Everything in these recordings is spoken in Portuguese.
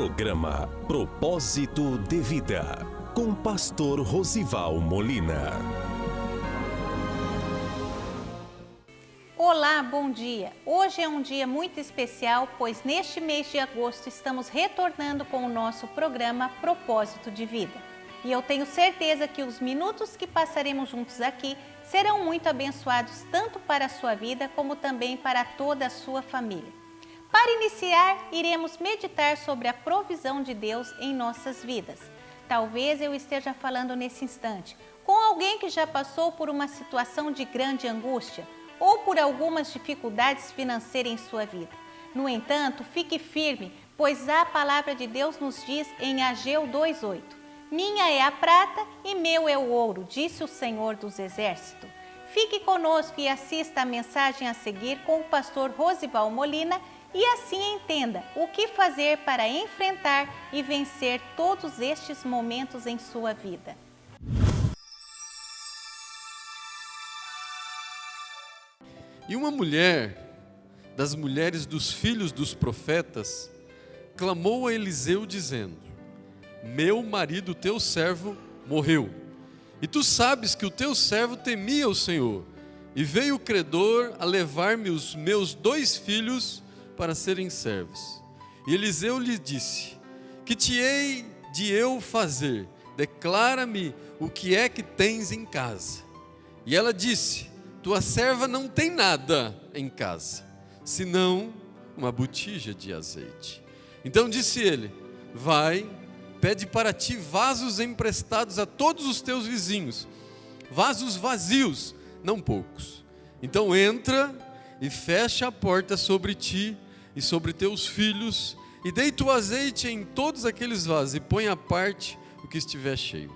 Programa Propósito de Vida, com Pastor Rosival Molina. Olá, bom dia! Hoje é um dia muito especial, pois neste mês de agosto estamos retornando com o nosso programa Propósito de Vida. E eu tenho certeza que os minutos que passaremos juntos aqui serão muito abençoados tanto para a sua vida como também para toda a sua família. Para iniciar, iremos meditar sobre a provisão de Deus em nossas vidas. Talvez eu esteja falando nesse instante com alguém que já passou por uma situação de grande angústia ou por algumas dificuldades financeiras em sua vida. No entanto, fique firme, pois a palavra de Deus nos diz em Ageu 2:8: Minha é a prata e meu é o ouro, disse o Senhor dos Exércitos. Fique conosco e assista a mensagem a seguir com o pastor Rosival Molina e assim entenda o que fazer para enfrentar e vencer todos estes momentos em sua vida. E uma mulher, das mulheres dos filhos dos profetas, clamou a Eliseu dizendo: Meu marido, teu servo, morreu. E tu sabes que o teu servo temia o Senhor. E veio o credor a levar-me os meus 2 filhos para serem servos. E Eliseu lhe disse: Que te hei de eu fazer? Declara-me o que é que tens em casa. E ela disse: Tua serva não tem nada em casa, senão uma botija de azeite. Então disse ele: Vai, pede para ti vasos emprestados a todos os teus vizinhos, vasos vazios, não poucos. Então entra e fecha a porta sobre ti e sobre teus filhos, e deita o azeite em todos aqueles vasos, e põe à parte o que estiver cheio.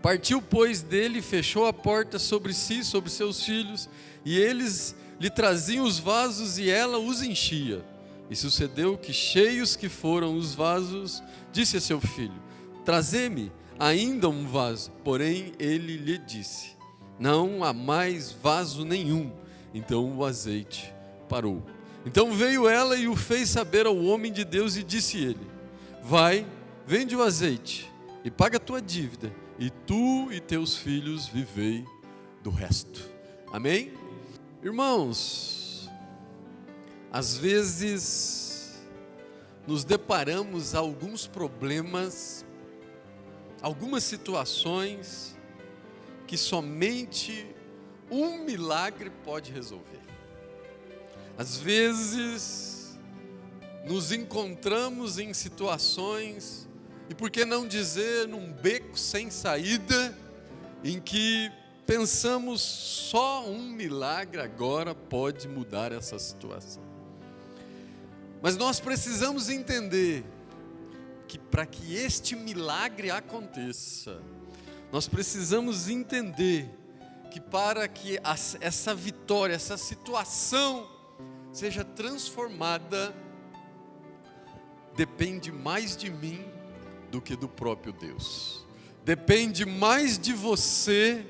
Partiu, pois, dele, fechou a porta sobre si, sobre seus filhos, e eles lhe traziam os vasos, e ela os enchia. E sucedeu que, cheios que foram os vasos, disse a seu filho: Trazei-me ainda um vaso. Porém ele lhe disse: Não há mais vaso nenhum. Então o azeite parou. Então veio ela e o fez saber ao homem de Deus, e disse ele: Vai, vende o azeite e paga a tua dívida, e tu e teus filhos vivei do resto. Amém? Irmãos, às vezes nos deparamos com alguns problemas, algumas situações que somente um milagre pode resolver. Às vezes nos encontramos em situações, e por que não dizer num beco sem saída, em que pensamos só um milagre agora pode mudar essa situação. Mas nós precisamos entender que para que este milagre aconteça, nós precisamos entender que para que essa vitória, essa situação seja transformada, depende mais de mim do que do próprio Deus. Depende mais de você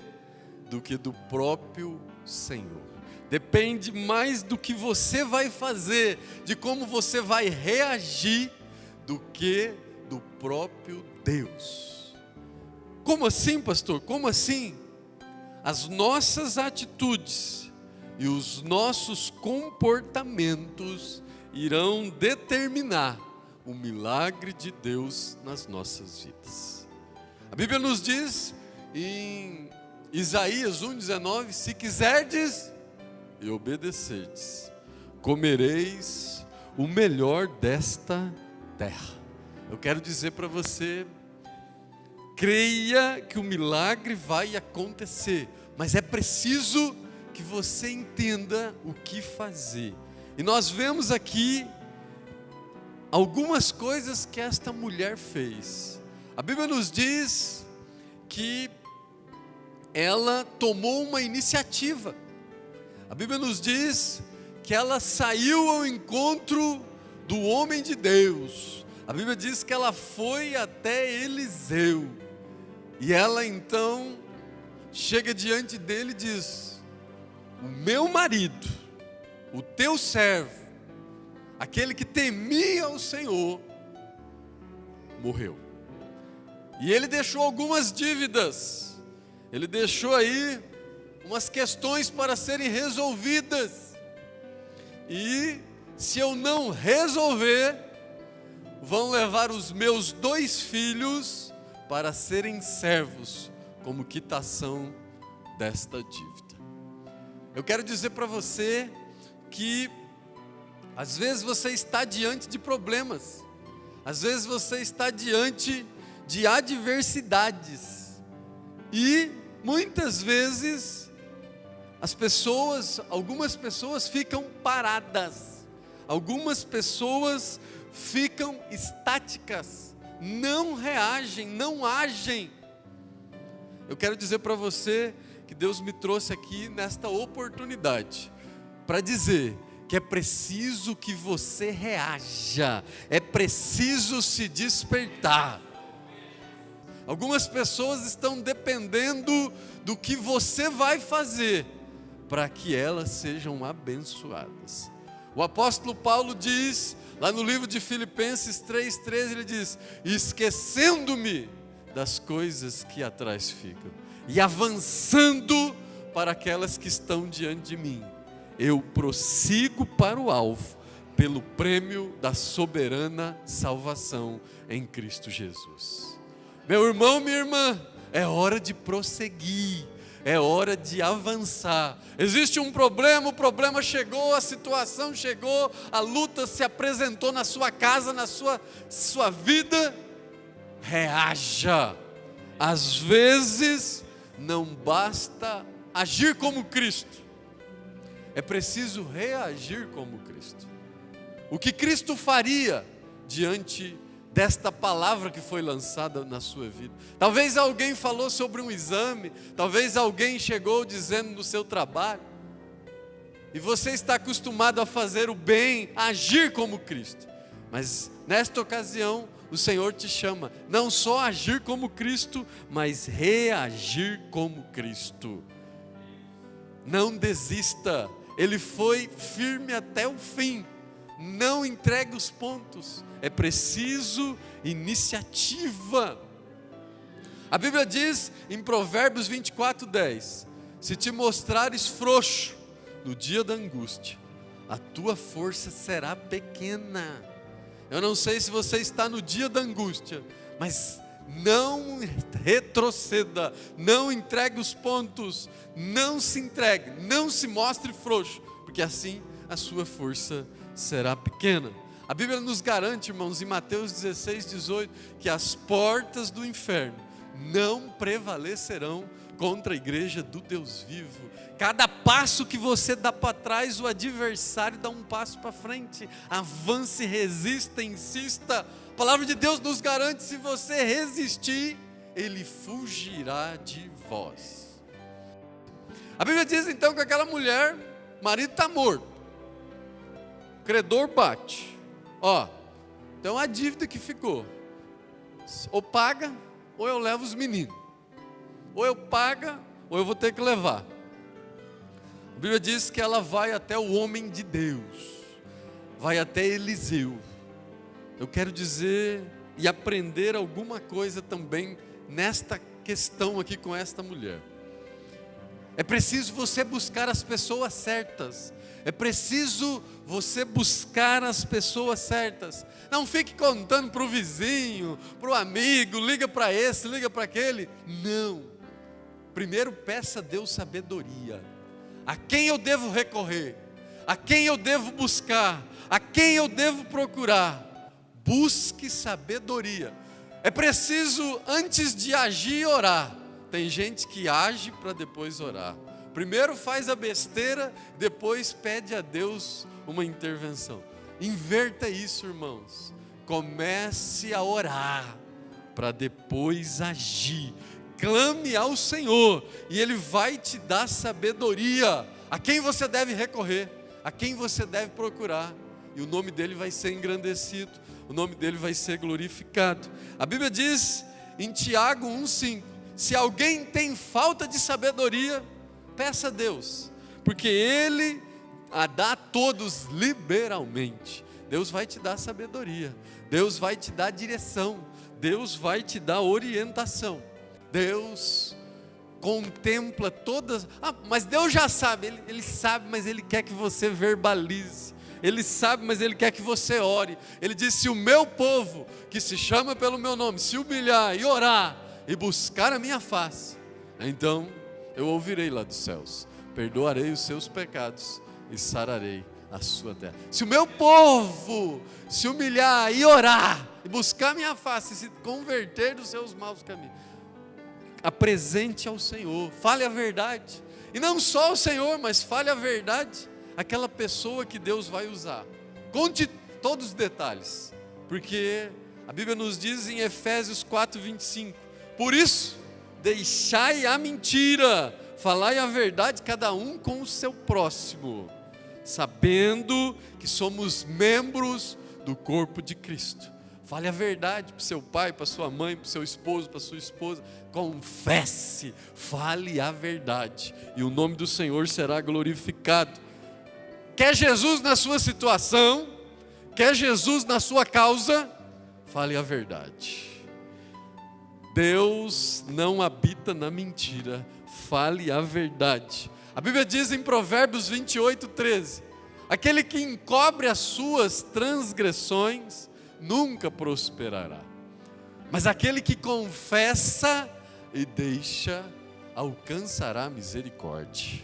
do que do próprio Senhor. Depende mais do que você vai fazer, de como você vai reagir, do que do próprio Deus. Como assim, pastor? Como assim? As nossas atitudes e os nossos comportamentos irão determinar o milagre de Deus nas nossas vidas. A Bíblia nos diz em Isaías 1:19: Se quiserdes e obedecerdes, comereis o melhor desta terra. Eu quero dizer para você: creia que o milagre vai acontecer, mas é preciso que você entenda o que fazer. E nós vemos aqui algumas coisas que esta mulher fez. A Bíblia nos diz que ela tomou uma iniciativa. A Bíblia nos diz que ela saiu ao encontro do homem de Deus. A Bíblia diz que ela foi até Eliseu. E ela então chega diante dele e diz: O meu marido, o teu servo, aquele que temia o Senhor, morreu. E ele deixou algumas dívidas, ele deixou aí umas questões para serem resolvidas. E se eu não resolver, vão levar os meus 2 filhos para serem servos, como quitação desta dívida. Eu quero dizer para você que às vezes você está diante de problemas, às vezes você está diante de adversidades, e muitas vezes algumas pessoas ficam paradas, algumas pessoas ficam estáticas, não reagem, não agem. Eu quero dizer para você que Deus me trouxe aqui nesta oportunidade para dizer que é preciso que você reaja, é preciso se despertar. Algumas pessoas estão dependendo do que você vai fazer para que elas sejam abençoadas. O apóstolo Paulo diz, lá no livro de Filipenses 3,13, ele diz: esquecendo-me das coisas que atrás ficam e avançando para aquelas que estão diante de mim, eu prossigo para o alvo, pelo prêmio da soberana salvação em Cristo Jesus. Meu irmão, minha irmã, é hora de prosseguir, é hora de avançar. Existe um problema, o problema chegou, a situação chegou, a luta se apresentou na sua casa, na sua vida. Reaja. Às vezes não basta agir como Cristo, é preciso reagir como Cristo. O que Cristo faria diante desta palavra que foi lançada na sua vida? Talvez alguém falou sobre um exame, talvez alguém chegou dizendo no seu trabalho, e você está acostumado a fazer o bem, a agir como Cristo, mas nesta ocasião o Senhor te chama, não só a agir como Cristo, mas reagir como Cristo. Não desista, Ele foi firme até o fim, não entregue os pontos, é preciso iniciativa. A Bíblia diz em Provérbios 24:10, se te mostrares frouxo no dia da angústia, a tua força será pequena. Eu não sei se você está no dia da angústia, mas não retroceda, não entregue os pontos, não se entregue, não se mostre frouxo, porque assim a sua força será pequena. A Bíblia nos garante, irmãos, em Mateus 16:18, que as portas do inferno não prevalecerão contra a igreja do Deus vivo. Cada passo que você dá para trás, o adversário dá um passo para frente. Avance, resista, insista. A palavra de Deus nos garante, se você resistir, Ele fugirá de vós. A Bíblia diz então que aquela mulher, o marido está morto, o credor bate, então a dívida que ficou, ou paga, ou eu levo os meninos, ou eu pago, ou eu vou ter que levar. A Bíblia diz que ela vai até o homem de Deus, vai até Eliseu. Eu quero dizer e aprender alguma coisa também nesta questão aqui com esta mulher. É preciso você buscar as pessoas certas. É preciso você buscar as pessoas certas. Não fique contando para o vizinho, para o amigo, liga para esse, liga para aquele. Não. Primeiro peça a Deus sabedoria. A quem eu devo recorrer? A quem eu devo buscar? A quem eu devo procurar? Busque sabedoria. É preciso, antes de agir, orar. Tem gente que age para depois orar. Primeiro faz a besteira, depois pede a Deus uma intervenção. Inverta isso, irmãos. Comece a orar para depois agir. Clame ao Senhor e Ele vai te dar sabedoria. A quem você deve recorrer, a quem você deve procurar, e o nome dele vai ser engrandecido, o nome dele vai ser glorificado. A Bíblia diz em Tiago 1,5: se alguém tem falta de sabedoria, peça a Deus, porque Ele a dá a todos liberalmente. Deus vai te dar sabedoria, Deus vai te dar direção, Deus vai te dar orientação. Deus contempla todas. Mas Deus já sabe, Ele sabe, mas Ele quer que você verbalize. Ele sabe, mas Ele quer que você ore. Ele diz: se o meu povo, que se chama pelo meu nome, se humilhar e orar e buscar a minha face, então eu ouvirei lá dos céus, perdoarei os seus pecados e sararei a sua terra. Se o meu povo se humilhar e orar e buscar a minha face e se converter dos seus maus caminhos, apresente ao Senhor, fale a verdade. E não só ao Senhor, mas fale a verdade àquela pessoa que Deus vai usar. Conte todos os detalhes, porque a Bíblia nos diz em Efésios 4:25: por isso, deixai a mentira, falai a verdade cada um com o seu próximo, sabendo que somos membros do corpo de Cristo. Fale a verdade para o seu pai, para sua mãe, para o seu esposo, para a sua esposa. Confesse, fale a verdade, e o nome do Senhor será glorificado. Quer Jesus na sua situação? Quer Jesus na sua causa? Fale a verdade. Deus não habita na mentira, fale a verdade. A Bíblia diz em Provérbios 28:13: aquele que encobre as suas transgressões nunca prosperará, mas aquele que confessa e deixa alcançará misericórdia.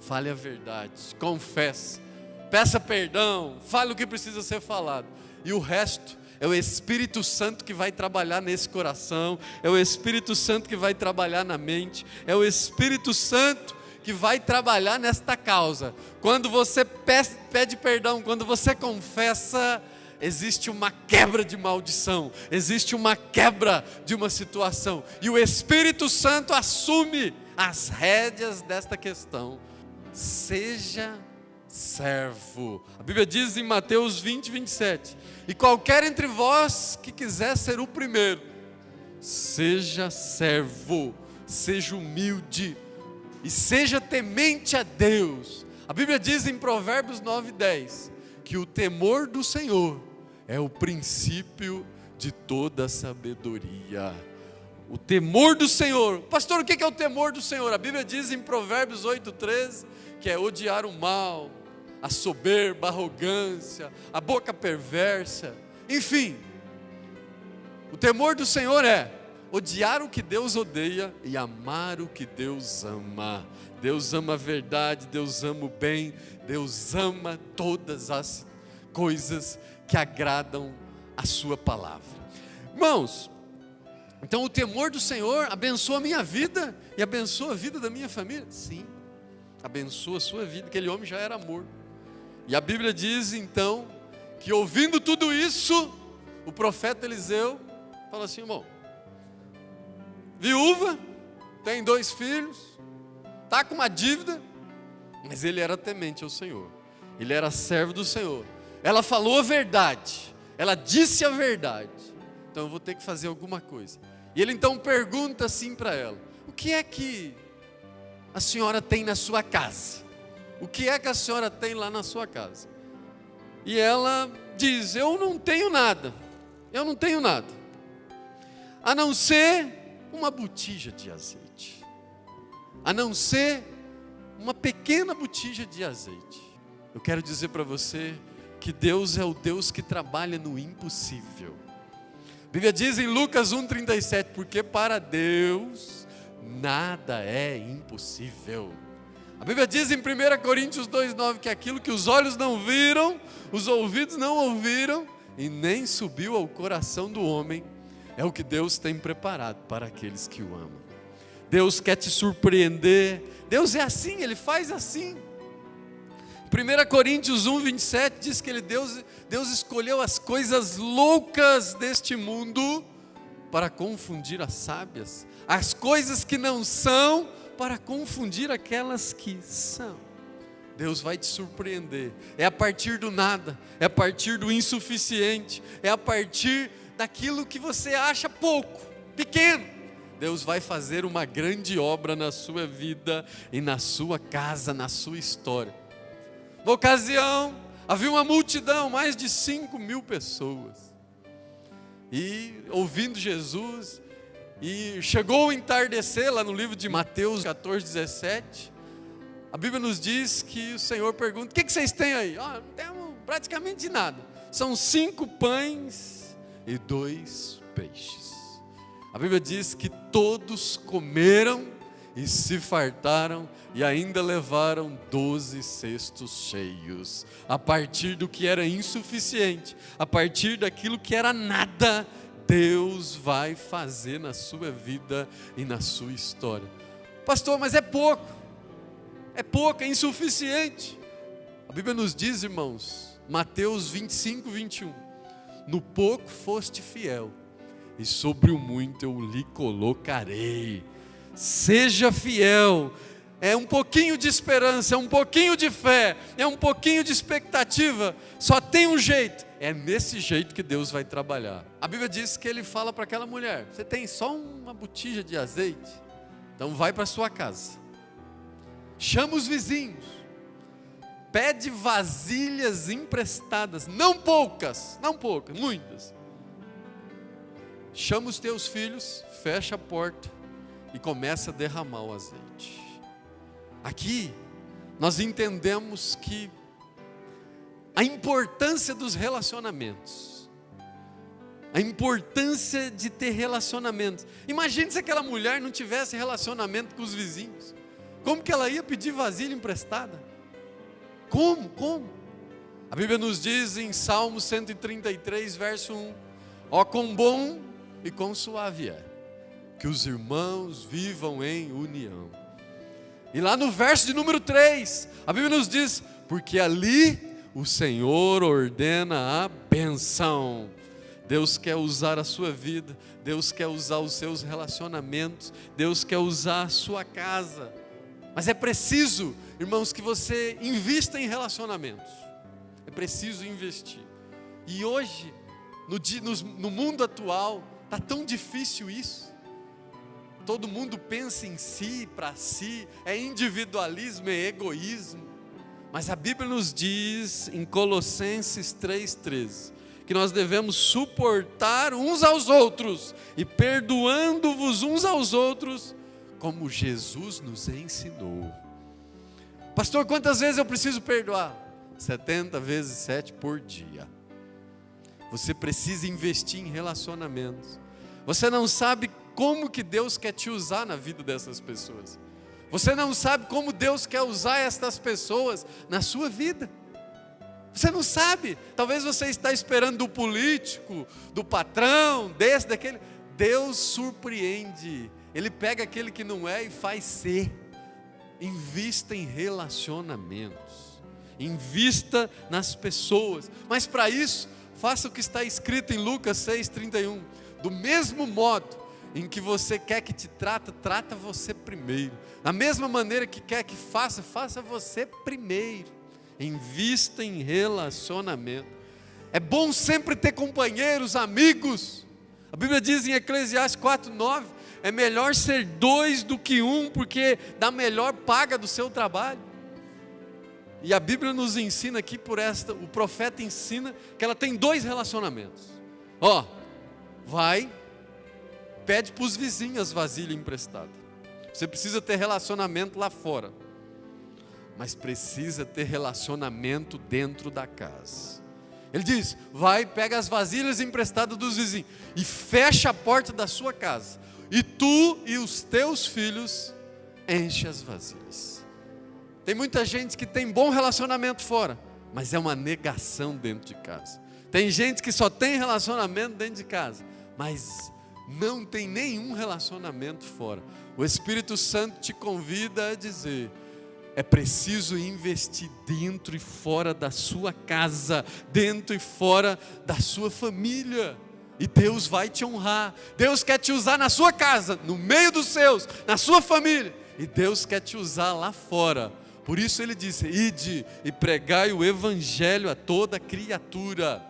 Fale a verdade, confesse, peça perdão, fale o que precisa ser falado, e o resto é o Espírito Santo que vai trabalhar nesse coração, é o Espírito Santo que vai trabalhar na mente, é o Espírito Santo que vai trabalhar nesta causa. Quando você pede perdão, quando você confessa, existe uma quebra de maldição, existe uma quebra de uma situação, e o Espírito Santo assume as rédeas desta questão. Seja servo. A Bíblia diz em Mateus 20:27: e qualquer entre vós que quiser ser o primeiro, seja servo, seja humilde e seja temente a Deus. A Bíblia diz em Provérbios 9:10 que o temor do Senhor é o princípio de toda sabedoria. O temor do Senhor. Pastor, o que é o temor do Senhor? A Bíblia diz em Provérbios 8:13 que é odiar o mal, a soberba, a arrogância, a boca perversa. Enfim, o temor do Senhor é odiar o que Deus odeia e amar o que Deus ama. Deus ama a verdade, Deus ama o bem, Deus ama todas as coisas que agradam a sua palavra. Irmãos, então o temor do Senhor abençoa a minha vida e abençoa a vida da minha família? Sim, abençoa a sua vida. Aquele homem já era morto. E a Bíblia diz então que, ouvindo tudo isso, o profeta Eliseu fala assim: irmão, viúva, tem 2 filhos, está com uma dívida, mas ele era temente ao Senhor, ele era servo do Senhor. Ela falou a verdade, ela disse a verdade, então eu vou ter que fazer alguma coisa. E ele então pergunta assim para ela: o que é que a senhora tem na sua casa? O que é que a senhora tem lá na sua casa? E ela diz: eu não tenho nada, a não ser uma botija de azeite, a não ser uma pequena botija de azeite. Eu quero dizer para você que Deus é o Deus que trabalha no impossível. A Bíblia diz em Lucas 1:37, porque para Deus nada é impossível. A Bíblia diz em 1 Coríntios 2:9 que aquilo que os olhos não viram, os ouvidos não ouviram e nem subiu ao coração do homem, é o que Deus tem preparado para aqueles que o amam. Deus quer te surpreender. Deus é assim, Ele faz assim. 1 Coríntios 1:27 diz que Deus escolheu as coisas loucas deste mundo para confundir as sábias, as coisas que não são para confundir aquelas que são. Deus vai te surpreender. É a partir do nada, é a partir do insuficiente, é a partir daquilo que você acha pouco, pequeno. Deus vai fazer uma grande obra na sua vida e na sua casa, na sua história. Na ocasião, havia uma multidão, mais de 5.000 pessoas. e ouvindo Jesus, e chegou o entardecer, lá no livro de Mateus 14, 17, a Bíblia nos diz que o Senhor pergunta: o que vocês têm aí? Não temos praticamente nada, são 5 pães e 2 peixes. A Bíblia diz que todos comeram e se fartaram, e ainda levaram 12 cestos cheios, a partir do que era insuficiente, a partir daquilo que era nada. Deus vai fazer na sua vida e na sua história. Pastor, mas é pouco, é insuficiente. A Bíblia nos diz, irmãos, Mateus 25, 21, no pouco foste fiel, e sobre o muito eu lhe colocarei. Seja fiel. É um pouquinho de esperança, é um pouquinho de fé, é um pouquinho de expectativa. Só tem um jeito. É nesse jeito que Deus vai trabalhar. A Bíblia diz que Ele fala para aquela mulher: você tem só uma botija de azeite? Então vai para sua casa, chama os vizinhos, pede vasilhas emprestadas, não poucas, muitas. Chama os teus filhos, fecha a porta e começa a derramar o azeite. Aqui nós entendemos que a importância dos relacionamentos, a importância de ter relacionamentos. Imagine se aquela mulher não tivesse relacionamento com os vizinhos. Como que ela ia pedir vasilha emprestada? Como? A Bíblia nos diz em Salmo 133, verso 1: ó, quão bom e quão suave é que os irmãos vivam em união. E lá no verso de número 3, a Bíblia nos diz: porque ali o Senhor ordena a bênção. Deus quer usar a sua vida, Deus quer usar os seus relacionamentos, Deus quer usar a sua casa. Mas é preciso, irmãos, que você invista em relacionamentos. É preciso investir. E hoje, no mundo atual, está tão difícil isso. Todo mundo pensa em si, para si, é individualismo, é egoísmo. Mas a Bíblia nos diz em Colossenses 3,13, que nós devemos suportar uns aos outros, e perdoando-vos uns aos outros, como Jesus nos ensinou. Pastor, quantas vezes eu preciso perdoar? 70 vezes 7 por dia. Você precisa investir em relacionamentos. Você não sabe como que Deus quer te usar na vida dessas pessoas. Você não sabe como Deus quer usar estas pessoas na sua vida. Você não sabe. Talvez você está esperando do político, do patrão, desse, daquele. Deus surpreende. Ele pega aquele que não é e faz ser. Invista em relacionamentos. Invista nas pessoas. Mas para isso, faça o que está escrito em Lucas 6,31. Do mesmo modo em que você quer que te trata você primeiro. Da mesma maneira que quer que faça você primeiro. Invista em relacionamento. É bom sempre ter companheiros, amigos. A Bíblia diz em Eclesiastes 4,9, é melhor ser 2 do que 1, porque dá melhor paga do seu trabalho. E a Bíblia nos ensina aqui o profeta ensina que ela tem 2 relacionamentos. Vai, pede para os vizinhos as vasilhas emprestadas. Você precisa ter relacionamento lá fora, mas precisa ter relacionamento dentro da casa. Ele diz: vai, pega as vasilhas emprestadas dos vizinhos e fecha a porta da sua casa, e tu e os teus filhos enche as vasilhas. Tem muita gente que tem bom relacionamento fora, mas é uma negação dentro de casa. Tem gente que só tem relacionamento dentro de casa, mas não tem nenhum relacionamento fora. O Espírito Santo te convida a dizer: é preciso investir dentro e fora da sua casa, dentro e fora da sua família, e Deus vai te honrar. Deus quer te usar na sua casa, no meio dos seus, na sua família, e Deus quer te usar lá fora. Por isso ele disse: ide e pregai o evangelho a toda criatura.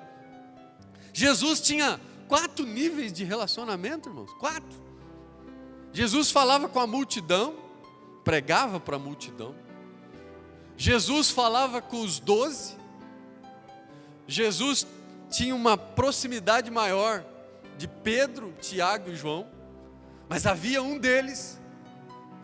Jesus tinha 4 níveis de relacionamento, irmãos. 4. Jesus falava com a multidão, pregava para a multidão. Jesus falava com os 12. Jesus tinha uma proximidade maior de Pedro, Tiago e João, mas havia um deles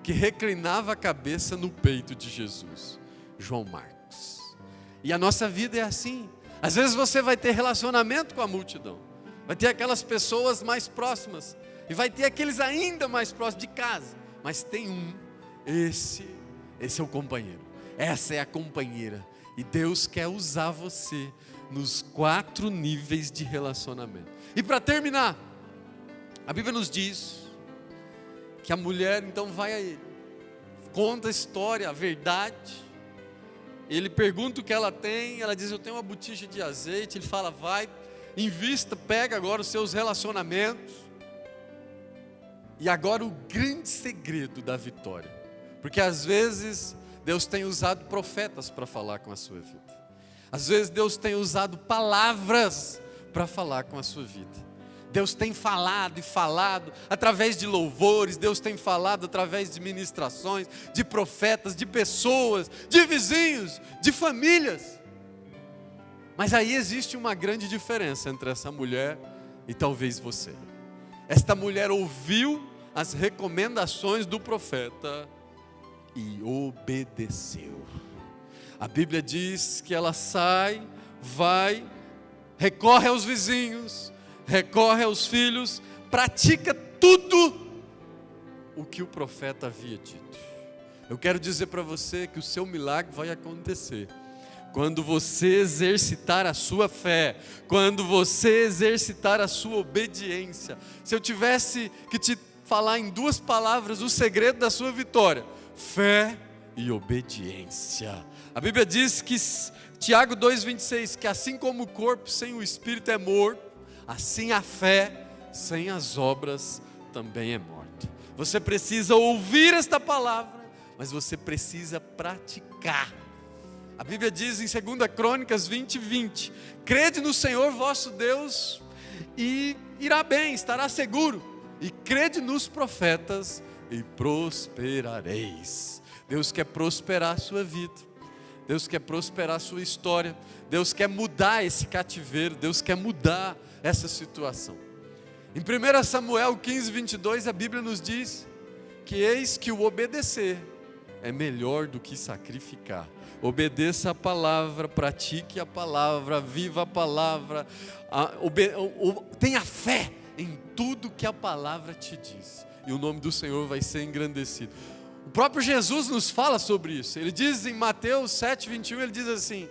que reclinava a cabeça no peito de Jesus, João Marcos. E a nossa vida é assim. Às vezes você vai ter relacionamento com a multidão, vai ter aquelas pessoas mais próximas, e vai ter aqueles ainda mais próximos de casa, mas tem esse é o companheiro, essa é a companheira, e Deus quer usar você nos 4 níveis de relacionamento. E para terminar, a Bíblia nos diz que a mulher então vai a ele, conta a história, a verdade. Ele pergunta o que ela tem, ela diz: eu tenho uma botija de azeite. Ele fala: vai, invista, pega agora os seus relacionamentos. E agora o grande segredo da vitória, porque às vezes Deus tem usado profetas para falar com a sua vida, às vezes Deus tem usado palavras para falar com a sua vida. Deus tem falado e falado através de louvores, Deus tem falado através de ministrações, de profetas, de pessoas, de vizinhos, de famílias. Mas aí existe uma grande diferença entre essa mulher e talvez você. Esta mulher ouviu as recomendações do profeta e obedeceu. A Bíblia diz que ela sai, vai, recorre aos vizinhos, recorre aos filhos, pratica tudo o que o profeta havia dito. Eu quero dizer para você que o seu milagre vai acontecer quando você exercitar a sua fé, quando você exercitar a sua obediência. Se eu tivesse que te falar em 2 palavras o segredo da sua vitória: fé e obediência. A Bíblia diz que, Tiago 2,26, que assim como o corpo sem o espírito é morto, assim a fé sem as obras também é morta. Você precisa ouvir esta palavra, mas você precisa praticar. A Bíblia diz em 2 Crônicas 20:20, crede no Senhor vosso Deus e irá bem, estará seguro, e crede nos profetas e prosperareis. Deus quer prosperar a sua vida, Deus quer prosperar a sua história, Deus quer mudar esse cativeiro, Deus quer mudar essa situação. Em 1 Samuel 15:22, a Bíblia nos diz que eis que o obedecer é melhor do que sacrificar. Obedeça a palavra, pratique a palavra, viva a palavra, tenha fé em tudo que a palavra te diz, e o nome do Senhor vai ser engrandecido. O próprio Jesus nos fala sobre isso. Ele diz em Mateus 7:21, ele diz assim: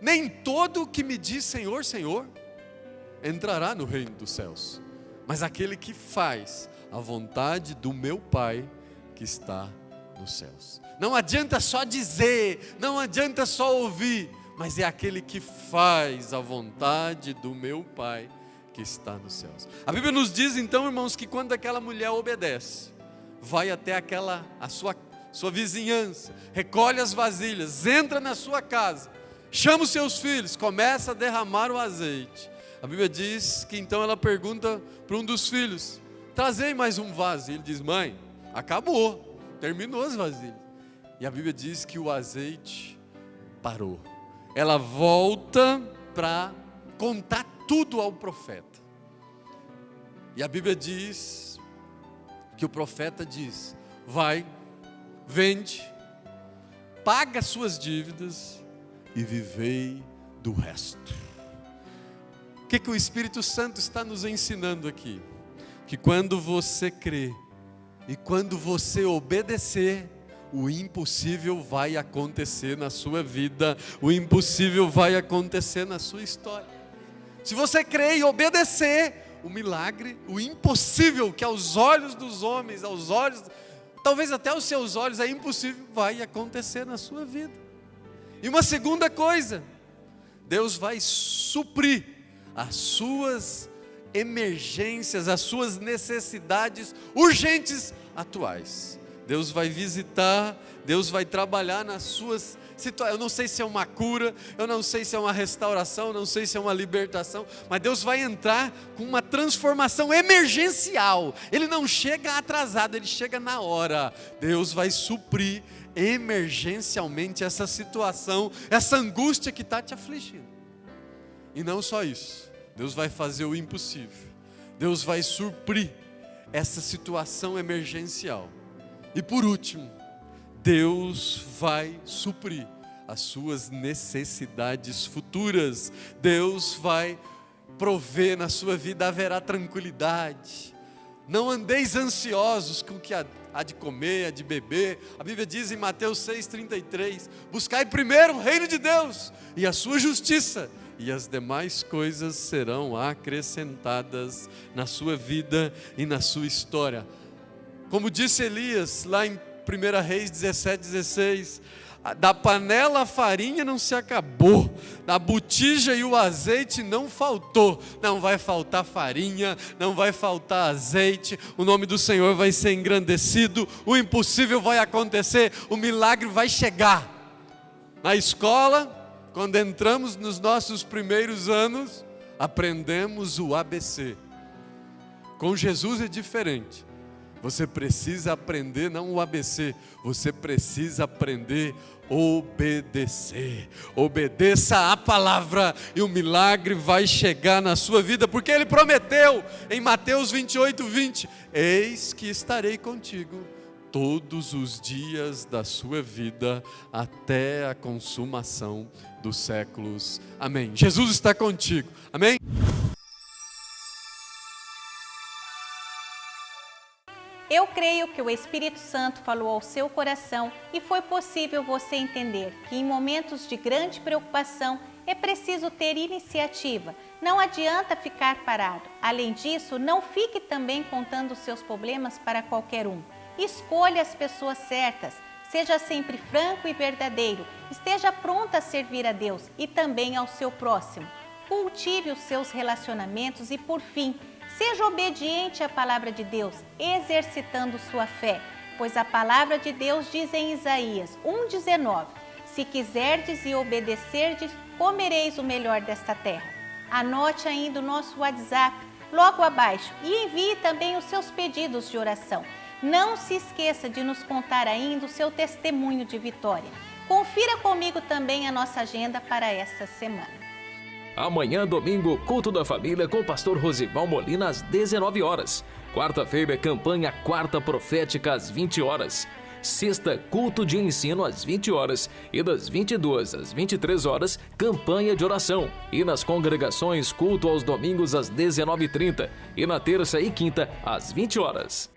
nem todo que me diz Senhor, Senhor entrará no reino dos céus, mas aquele que faz a vontade do meu Pai que está nos céus. Não adianta só dizer, não adianta só ouvir, mas é aquele que faz a vontade do meu Pai que está nos céus. A Bíblia nos diz então, irmãos, que quando aquela mulher obedece, vai até a sua vizinhança, recolhe as vasilhas, entra na sua casa, chama os seus filhos, começa a derramar o azeite. A Bíblia diz que então ela pergunta para um dos filhos: trazei mais um vaso. E ele diz: mãe, acabou, terminou as vasilhas. E a Bíblia diz que o azeite parou. Ela volta para contar tudo ao profeta. E a Bíblia diz que o profeta diz: vai, vende, paga suas dívidas e vivei do resto. O que o Espírito Santo está nos ensinando aqui? Que quando você crê e quando você obedecer, o impossível vai acontecer na sua vida, o impossível vai acontecer na sua história. Se você crer e obedecer, o milagre, o impossível que aos olhos dos homens, aos olhos, talvez até aos seus olhos é impossível, vai acontecer na sua vida. E uma segunda coisa, Deus vai suprir as suas emergências, as suas necessidades urgentes atuais. Deus vai visitar, Deus vai trabalhar nas suas situações. Eu não sei se é uma cura, eu não sei se é uma restauração, eu não sei se é uma libertação, mas Deus vai entrar com uma transformação emergencial. Ele não chega atrasado, ele chega na hora. Deus vai suprir emergencialmente essa situação, essa angústia que está te afligindo. E não só isso, Deus vai fazer o impossível. Deus vai suprir essa situação emergencial. E por último, Deus vai suprir as suas necessidades futuras. Deus vai prover na sua vida, haverá tranquilidade. Não andeis ansiosos com o que há de comer, há de beber. A Bíblia diz em Mateus 6,33: buscai primeiro o reino de Deus e a sua justiça, e as demais coisas serão acrescentadas na sua vida e na sua história. Como disse Elias lá em 1 Reis 17,16: da panela a farinha não se acabou, da botija e o azeite não faltou. Não vai faltar farinha, não vai faltar azeite, o nome do Senhor vai ser engrandecido, o impossível vai acontecer, o milagre vai chegar. Na escola, quando entramos nos nossos primeiros anos, aprendemos o ABC. Com Jesus é diferente. Você precisa aprender não o ABC, você precisa aprender a obedecer. Obedeça a palavra e o milagre vai chegar na sua vida, porque Ele prometeu em Mateus 28:20: eis que estarei contigo todos os dias da sua vida até a consumação dos séculos. Amém. Jesus está contigo. Amém. Eu creio que o Espírito Santo falou ao seu coração e foi possível você entender que em momentos de grande preocupação é preciso ter iniciativa. Não adianta ficar parado. Além disso, não fique também contando os seus problemas para qualquer um. Escolha as pessoas certas. Seja sempre franco e verdadeiro. Esteja pronto a servir a Deus e também ao seu próximo. Cultive os seus relacionamentos e, por fim, seja obediente à palavra de Deus, exercitando sua fé, pois a palavra de Deus diz em Isaías 1,19: se quiserdes e obedecerdes, comereis o melhor desta terra. Anote ainda o nosso WhatsApp logo abaixo e envie também os seus pedidos de oração. Não se esqueça de nos contar ainda o seu testemunho de vitória. Confira comigo também a nossa agenda para esta semana. Amanhã, domingo, culto da família com o pastor Rosival Molina às 19 horas. Quarta-feira, campanha Quarta Profética às 20 horas. Sexta, culto de ensino às 20 horas. E das 22 às 23 horas, campanha de oração. E nas congregações, culto aos domingos às 19h30. E na terça e quinta, às 20 horas.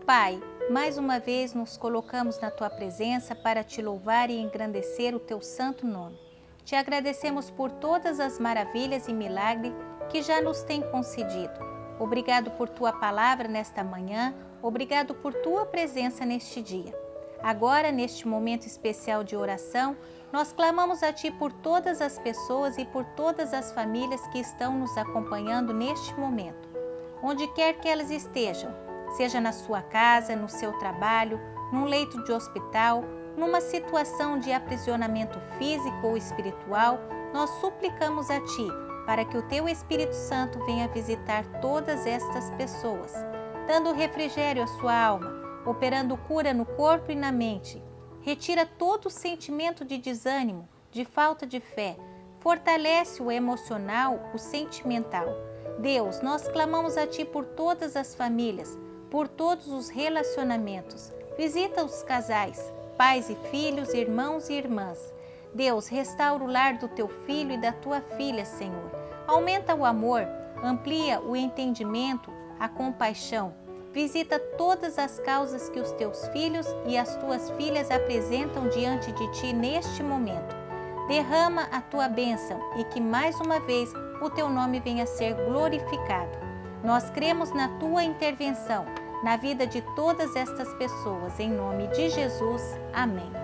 Pai, mais uma vez nos colocamos na Tua presença para Te louvar e engrandecer o Teu santo nome. Te agradecemos por todas as maravilhas e milagres que já nos tem concedido. Obrigado por Tua palavra nesta manhã, obrigado por Tua presença neste dia. Agora, neste momento especial de oração, nós clamamos a Ti por todas as pessoas e por todas as famílias que estão nos acompanhando neste momento. Onde quer que elas estejam, seja na sua casa, no seu trabalho, num leito de hospital, numa situação de aprisionamento físico ou espiritual, nós suplicamos a Ti para que o Teu Espírito Santo venha visitar todas estas pessoas, dando refrigério à sua alma, operando cura no corpo e na mente. Retira todo o sentimento de desânimo, de falta de fé, fortalece o emocional, o sentimental. Deus, nós clamamos a Ti por todas as famílias, por todos os relacionamentos. Visita os casais, pais e filhos, irmãos e irmãs. Deus, restaura o lar do Teu filho e da Tua filha, Senhor. Aumenta o amor, amplia o entendimento, a compaixão. Visita todas as causas que os Teus filhos e as Tuas filhas apresentam diante de Ti neste momento. Derrama a Tua bênção e que mais uma vez o Teu nome venha a ser glorificado. Nós cremos na Tua intervenção na vida de todas estas pessoas, em nome de Jesus. Amém.